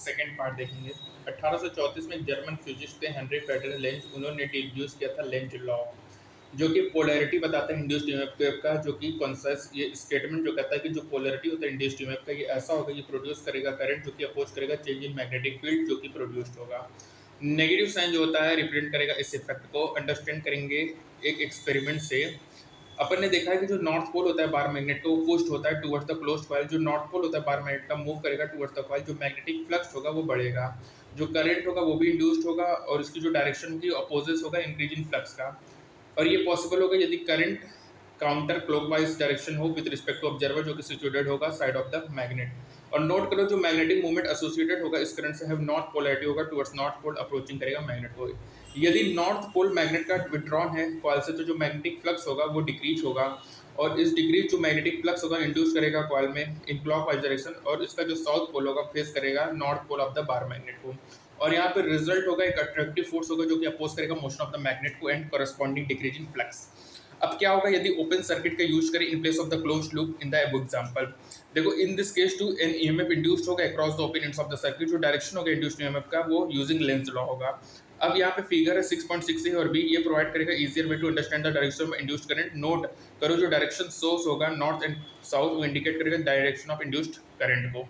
Second part देखेंगे। 1834 में German physicist थे हेनरी फेडरर लेंज, उन्होंने इंट्रोड्यूस किया था लेंज लॉ, जो कि पोलैरिटी बताता है इंड्यूस्ड ईएमएफ का, जो कि कॉन्सेप्ट ये स्टेटमेंट जो कहता है कि जो पोलैरिटी होता है इंड्यूस्ड ईएमएफ का, ये ऐसा होगा, ये प्रोड्यूस करेगा करंट जो कि अपोज करेगा चेंज इन मैग्नेटिक फील्ड जो कि प्रोड्यूस्ड होगा। नेगेटिव साइन जो होता है रिप्रेजेंट करेगा इस इफेक्ट को। अंडरस्टैंड करेंगे एक एक्सपेरिमेंट से। अपन ने देखा है कि जो नॉर्थ पोल होता है बार मैग्नेट का, वो पुश्ड होता है टुवर्ड्स द क्लोज्ड कॉइल। जो नॉर्थ पोल होता है बार मैग्नेट का, मूव करेगा टुवर्ड्स द कॉइल। जो मैग्नेटिक फ्लक्स होगा वो बढ़ेगा, जो करंट होगा वो भी इंड्यूस्ड होगा, और इसकी जो डायरेक्शन होगी अपोजिट होगा इंक्रीज इन फ्लक्स का। और ये पॉसिबल होगा यदि करंट काउंटर क्लॉकवाइज डायरेक्शन हो विद रिस्पेक्ट टू ऑब्जर्वर, जो कि सिचुएटेड होगा साइड ऑफ द मैग्नेट। और नोट करो जो मैग्नेटिक मूवमेंट एसोसिएटेड होगा इस करंट से हैव नॉर्थ पोलैरिटी होगा टुवर्ड्स नॉर्थ पोल, अप्रोचिंग करेगा मैग्नेट को। यदि नॉर्थ पोल मैग्नेट का विड्रॉन है कॉइल से, तो जो मैग्नेटिक फ्लक्स होगा वो डिक्रीज होगा, और इस डिक्रीज जो मैग्नेटिक फ्लक्स होगा इंड्यूस करेगा कॉइल में इन क्लॉकवाइज डायरेक्शन, और इसका जो साउथ पोल होगा फेस करेगा north pole of the bar magnet को। और यहाँ पे रिजल्ट होगा एक अट्रैक्टिव फोर्स होगा जो कि अपोज करेगा मोशन ऑफ द मैग्नेट को and corresponding decrease in flux. अब क्या होगा यदि ओपन सर्किट का यूज करें in place of the closed loop in the above example. देखो in this case to an EMF induced होगा across the open ends of the circuit. जो direction होगा इंड्यूस्ड ईएमएफ का वो यूजिंग लेंज लॉ होगा। अब यहाँ पे फिगर है 6.6 ए और बी, ये प्रोवाइड करेगा easier way to understand the direction of induced current. Note करो जो डायरेक्शन सोर्स होगा नॉर्थ एंड साउथ, वो इंडिकेट करेगा डायरेक्शन ऑफ इंड्यूस्ड करंट को।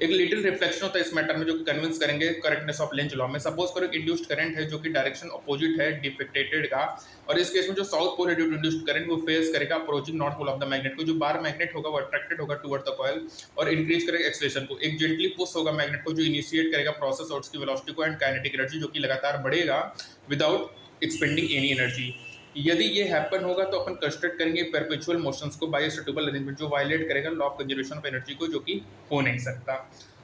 एक लिटिल रिफ्लेक्शन होता है इस मैटर में जो कि कन्विंस करेंगे करेक्टनेस ऑफ लेंज लॉ में। सपोज करो इंड्यूस्ड करंट है जो कि डायरेक्शन अपोजिट है डिफेक्टेड का, और इस केस में जो साउथ पोल है ड्यू टू इंड्यूस्ड करंट वो फेस करेगा approaching north pole of the magnet को। जो बार मैग्नेट होगा वो अट्रैक्टेड होगा टुवर्ड द कॉइल और इंक्रीज करेगा एक्सेलरेशन को। एक जेंटली पुश होगा मैग्नेट को जो इनिशिएट करेगा प्रोसेस और उसकी वेलोसिटी को एंड काइनेटिक एनर्जी जो कि लगातार बढ़ेगा विदाउट एक्सपेंडिंग एनी एनर्जी। यदि ये हैपन होगा तो अपन कंस्ट्रक्ट करेंगे परपेचुअल मोशंस को बाय स्टेबल अरेंजमेंट जो वायलेट करेगा law of conservation of energy को, जो कि हो नहीं सकता।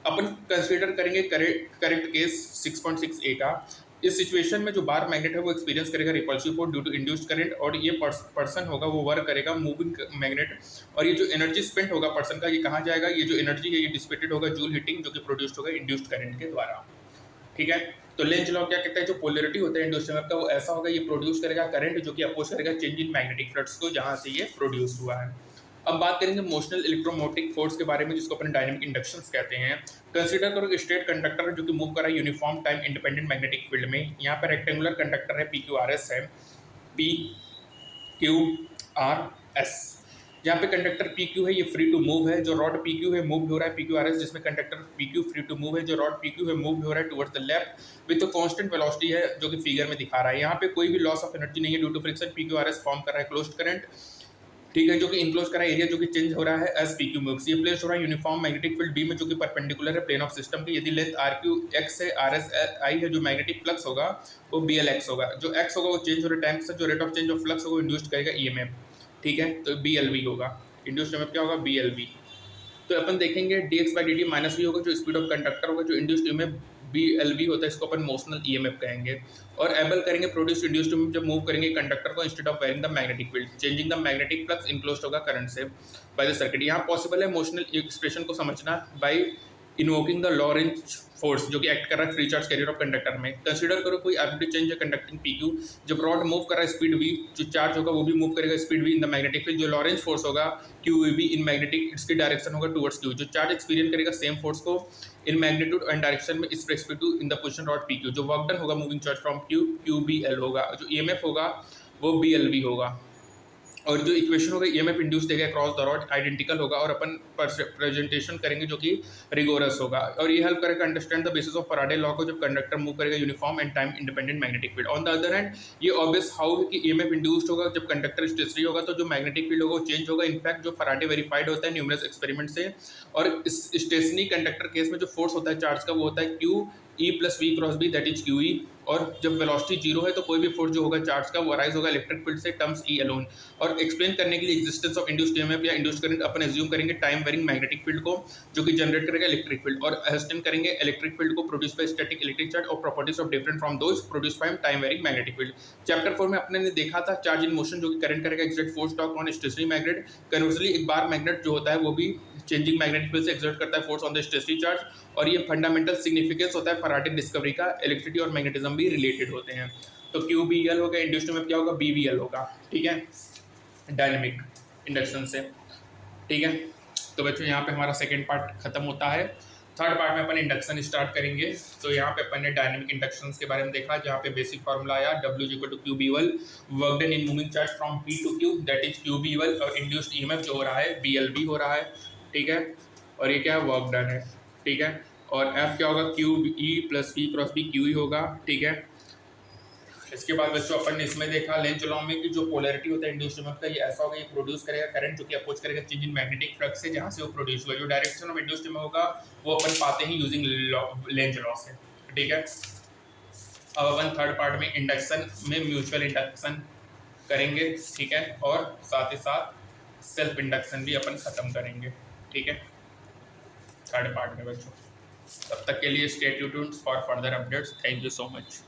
अपन कंसीडर करेंगे करेक्ट केस 6.6 ए का। इस सिचुएशन में जो बार मैग्नेट है वो एक्सपीरियंस करेगा repulsive force due to induced current, और ये पर्सन होगा वो वर्क करेगा मूविंग मैग्नेट, और ये जो एनर्जी स्पेंड होगा पर्सन का ये कहाँ जाएगा, ये जो एनर्जी है ये डिसिपेटेड होगा जूल हीटिंग जो कि प्रोड्यूस्ड होगा इंड्यूस्ड करंट के द्वारा। ठीक है, तो लेंज लॉ क्या कहता है जो पोलैरिटी होता है इंड्यूस्ड ईएमएफ का वो ऐसा होगा, ये प्रोड्यूस करेगा करंट जो कि अपोज करेगा चेंज इन मैग्नेटिक फ्लक्स को जहां से ये प्रोड्यूस हुआ है। अब बात करेंगे मोशनल इलेक्ट्रोमोटिक फोर्स के बारे में जिसको अपन डायनेमिक इंडक्शंस कहते हैं। कंसीडर करो कि स्ट्रेट कंडक्टर जो कि मूव कर रहा है uniform time independent magnetic field में। यहाँ पर रेक्टेंगुलर कंडक्टर है PQRS है, PQRS। जहाँ पे कंडक्टर PQ है ये फ्री टू मूव है, जो रॉड PQ है मूव हो रहा है PQRS, जिसमें conductor PQ free to move है, जो रॉड PQ है मूव हो रहा है towards the left with constant velocity है जो कि फिगर में दिखा रहा है। यहाँ पे कोई भी लॉस ऑफ एनर्जी नहीं है due to friction. PQRS form कर रहा है क्लोज्ड करंट, ठीक है, जो कि इनक्लोज कर रहा है एरिया जो कि चेंज हो रहा है एज PQ मूव्स। ये प्लेस हो रहा है यूनिफॉर्म मैग्नेटिक फील्ड B में जो कि परपेंडिकुलर है प्लेन ऑफ सिस्टम के। यदि लेंथ RQX है, RSI है, जो मैग्नेटिक फ्लक्स होगा वो BLX होगा। जो X होगा वो चेंज हो रहे टाइम से, जो rate of change of flux होगा वो इंड्यूस्ड करेगा EMF, ठीक है, तो BLV होगा। इंड्यूस्ड EMF क्या होगा, BLV। तो अपन देखेंगे dx/dt माइनस v होगा जो स्पीड ऑफ कंडक्टर होगा, जो इंड्यूस्ड EMF BLV होता है, इसको अपन मोशनल EMF कहेंगे। और एबल करेंगे प्रोड्यूस इंड्यूस्ड EMF जब मूव करेंगे कंडक्टर को instead of varying the magnetic field, changing the magnetic flux enclosed होगा करंट से बाय द सर्किट। यहाँ पॉसिबल है मोशनल एक्सप्रेशन को समझना by invoking the Lorentz force जो कि एक्ट कर रहा है free charge carrier of conductor में। कंसीडर करो कोई आर्बिट्री चेंज है कंडक्टिंग PQ, जब रॉड मूव कर रहा है स्पीड v, जो चार्ज होगा वो भी मूव करेगा speed v in the magnetic field. जो लॉरेंज फोर्स होगा QEB इन मैग्नेटिक, इसकी डायरेक्शन होगा टुवर्ड्स Q। जो चार्ज एक्सपीरियंस करेगा सेम फोर्स को इन मैग्नीट्यूड एंड डायरेक्शन में इस respect to in the position rod PQ। जो वर्क डन होगा moving charge from Q, QBL होगा। जो EMF होगा वो BLV होगा, और जो इक्वेशन होगा EMF इंड्यूस देगा अक्रॉस द रॉड आइडेंटिकल होगा, और अपन प्रेजेंटेशन करेंगे जो कि रिगोरस होगा। और ये हेल्प करेगा understand the basis of Faraday law को जब कंडक्टर मूव करेगा uniform and time independent magnetic field. On the other hand ये ऑब्वियस हाउ है कि EMF इंड्यूस्ड होगा जब कंडक्टर स्टेशनरी होगा तो जो मैग्नेटिक फील्ड होगा वो चेंज होगा। इनफैक्ट जो फैराडे वेरीफाइड होता है न्यूमरस एक्सपेरिमेंट से। और इस स्टेशनरी कंडक्टर केस में जो फोर्स होता है चार्ज का वो होता है QE+V×B दैट इज QE। और जब वेलोसिटी जीरो है तो कोई भी फोर्स जो होगा चार्ज का वो अराइज होगा इलेक्ट्रिक फील्ड से, टर्म्स E अलोन। और एक्सप्लेन करने के लिए एग्जिस्टेंस ऑफ इंड्यूस्ड EMF या इंड्यूस्ड करंट अपन एज्यूम करेंगे टाइम वेरिंग मैग्नेटिक फील्ड को जो कि जनरेट करेगा इलेक्ट्रिक फील्ड, और एस्टेम करेंगे इलेक्ट्रिक फील्ड को produce by static electric charge और properties of different from those produce by time varying magnetic field. Chapter 4 में अपने ने देखा था चार्ज इन मोशन जो कि करंट करेगा exert force torque on stationary magnet. Conversely एक बार मैग्नेट जो होता है वो भी चेंजिंग मैग्नेटिक फील्ड से एक्सर्ट करता है force on the stationary charge, और ये फंडामेंटल सिग्निफिकेंस होता है फैराडे डिस्कवरी का। इलेक्ट्रिसिटी और मैग्नेटिज्म भी रिलेटेड होते हैं। तो QBL होगा, इंड्यूस्ड EMF क्या होगा, BVL होगा, ठीक है, डायनेमिक इंडक्शन से, ठीक है। तो बच्चों यहाँ पे हमारा सेकेंड पार्ट खत्म होता है। थर्ड पार्ट में अपन इंडक्शन स्टार्ट करेंगे। तो यहाँ पे अपन ने डायनेमिक इंडक्शन के बारे में देखा, जहाँ पे बेसिक फॉर्मूला आया W=Q_B_L, work done in moving charge from P to Q, that is Q_B_L, और इंड्यूस्ड ईएमएफ जो हो रहा है BLB हो रहा है, ठीक है। और ये क्या है, वर्क डन है, ठीक है। और F क्या होगा, QE + P × B QE होगा, ठीक है। इसके बाद बच्चों अपन ने इसमें देखा लेंज लॉ में कि जो पोलैरिटी होता है इंड्यूस्ड ईएमएफ का, ये ऐसा होगा, ये प्रोड्यूस करेगा करंट जो कि अपोज करेगा चेंज इन मैग्नेटिक फ्लक्स से, जहां से वो प्रोड्यूस हुआ। जो डायरेक्शन ऑफ इंड्यूस्ड ईएमएफ होगा वो अपन पाते हैं यूजिंग लेंज लॉ से, ठीक है। अब अपन थर्ड पार्ट में इंडक्शन में म्यूचुअल इंडक्शन करेंगे, ठीक है, और साथ ही साथ सेल्फ इंडक्शन भी अपन खत्म करेंगे, ठीक है, थर्ड पार्ट में बच्चों। तब तक के लिए stay tuned for further updates. Thank you so much.